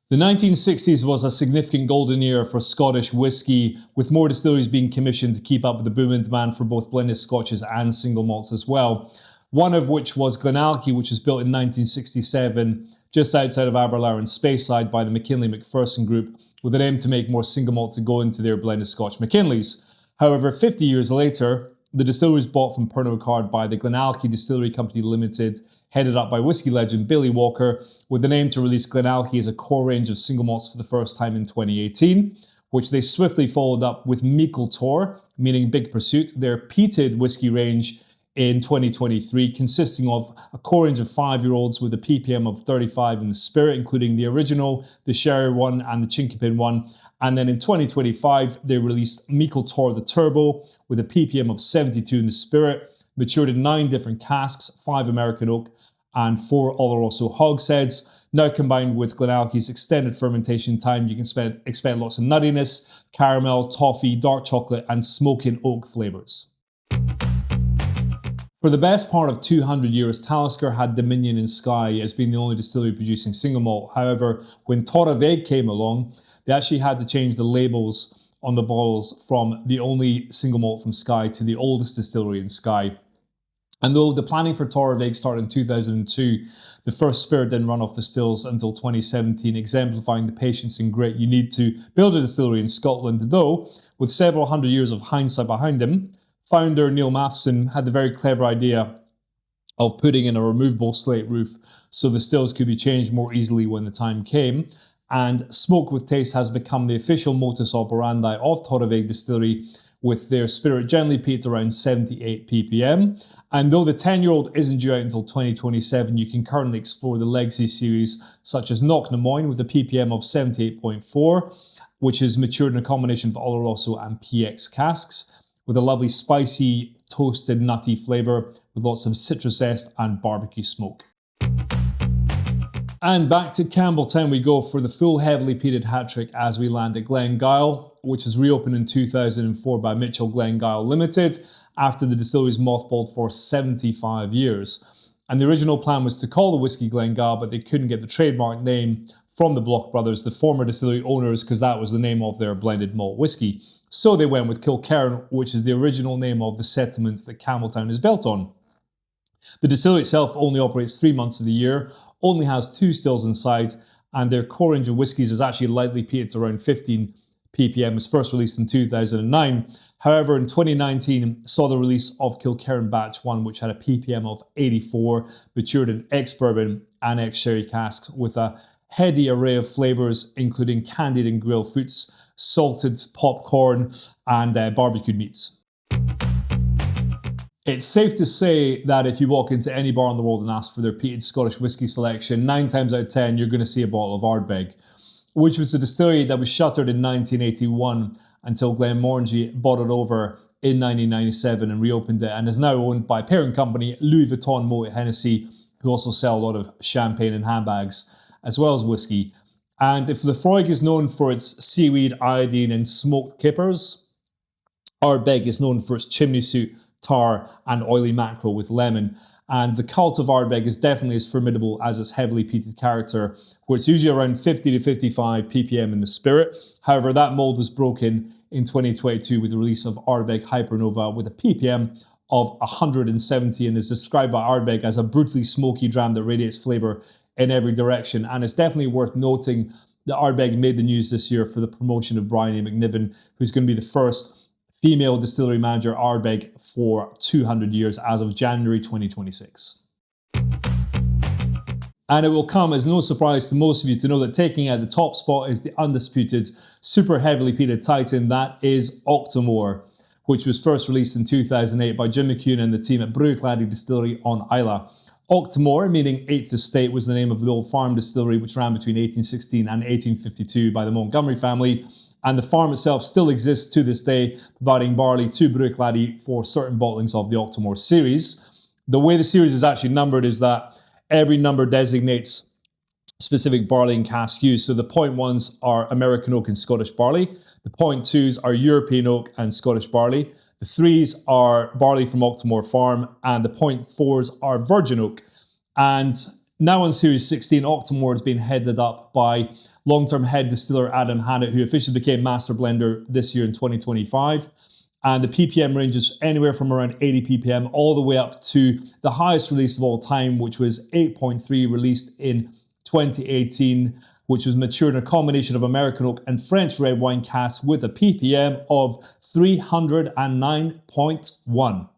The 1960s was a significant golden era for Scottish whisky, with more distilleries being commissioned to keep up with the boom in demand for both blended scotches and single malts as well. One of which was Glenallachie, which was built in 1967 just outside of Aberlour and Speyside by the McKinley McPherson Group, with an aim to make more single malt to go into their blended Scotch McKinleys. However, 50 years later, the distillery was bought from Pernod Ricard by the Glenallachie Distillery Company Limited, headed up by whisky legend Billy Walker, with an aim to release Glenallachie as a core range of single malts for the first time in 2018, which they swiftly followed up with Meikle Tor, meaning Big Pursuit, their peated whisky range in 2023, consisting of a core range of 5-year-olds with a ppm of 35 in the spirit, including the original, the sherry one, and the Chinkapin one. And then in 2025, they released Meikle Tor the Turbo with a ppm of 72 in the spirit, matured in 9 different casks, 5 American oak, and 4 Oloroso hogsheads. Now combined with Glenallachie's extended fermentation time, you can expect lots of nuttiness, caramel, toffee, dark chocolate, and smoking oak flavours. For the best part of 200 years, Talisker had dominion in Skye as being the only distillery producing single malt. However, when Torraveg came along, they actually had to change the labels on the bottles from the only single malt from Skye to the oldest distillery in Skye. And though the planning for Torraveg started in 2002, the first spirit didn't run off the stills until 2017, exemplifying the patience and grit you need to build a distillery in Scotland. Though, with several hundred years of hindsight behind him, founder Neil Matheson had the very clever idea of putting in a removable slate roof so the stills could be changed more easily when the time came. And Smoke with Taste has become the official modus operandi of Torraveg Distillery, with their spirit generally peaked around 78 ppm. And though the 10-year-old isn't due out until 2027, you can currently explore the legacy series such as Knocknamoyne with a ppm of 78.4, which is matured in a combination of Oloroso and PX casks, with a lovely spicy, toasted, nutty flavour with lots of citrus zest and barbecue smoke. And back to Campbelltown we go for the full heavily peated hat-trick as we land at Glengyle, which was reopened in 2004 by Mitchell Glengyle Limited after the distillery was mothballed for 75 years. And the original plan was to call the whisky Glengyle, but they couldn't get the trademark name from the Bloch brothers, the former distillery owners, because that was the name of their blended malt whisky. So they went with Kilkerran, which is the original name of the settlement that Campbelltown is built on. The distillery itself only operates 3 months of the year, only has 2 stills inside, and their core range of whiskies is actually lightly peated to around 15 ppm. It was first released in 2009. However, in 2019, saw the release of Kilkerran Batch 1, which had a ppm of 84, matured in ex-bourbon and ex-sherry casks with a heady array of flavours, including candied and grilled fruits, salted popcorn, and barbecued meats. It's safe to say that if you walk into any bar in the world and ask for their peated Scottish whisky selection, 9 times out of 10 you're going to see a bottle of Ardbeg, which was a distillery that was shuttered in 1981 until Glenmorangie bought it over in 1997 and reopened it, and is now owned by parent company Louis Vuitton Moet Hennessy, who also sell a lot of champagne and handbags, as well as whiskey. And if Lefroy is known for its seaweed, iodine and smoked kippers, Ardbeg is known for its chimney suit, tar and oily mackerel with lemon. And the cult of Ardbeg is definitely as formidable as its heavily peated character, where it's usually around 50 to 55 ppm in the spirit. However, that mould was broken in 2022 with the release of Ardbeg Hypernova with a ppm of 170, and is described by Ardbeg as a brutally smoky dram that radiates flavour in every direction. And it's definitely worth noting that Ardbeg made the news this year for the promotion of Bryony McNiven, who's going to be the first female distillery manager Ardbeg for 200 years as of January 2026. And it will come as no surprise to most of you to know that taking out the top spot is the undisputed, super heavily peated titan that is Octomore, which was first released in 2008 by Jim McEwen and the team at Bruichladdich Distillery on Islay. Octomore, meaning 8th Estate, was the name of the old farm distillery which ran between 1816 and 1852 by the Montgomery family, and the farm itself still exists to this day, providing barley to Bruichladdich for certain bottlings of the Octomore series. The way the series is actually numbered is that every number designates specific barley and cask use. So the 0.1s are American oak and Scottish barley, the 0.2s are European oak and Scottish barley, The 3s are barley from Octomore Farm, and the 0.4s are virgin oak. And now on Series 16, Octomore has been headed up by long-term head distiller Adam Hannett, who officially became master blender this year in 2025. And the ppm ranges anywhere from around 80 ppm all the way up to the highest release of all time, which was 8.3, released in 2018, which was matured in a combination of American oak and French red wine casks with a ppm of 309.1.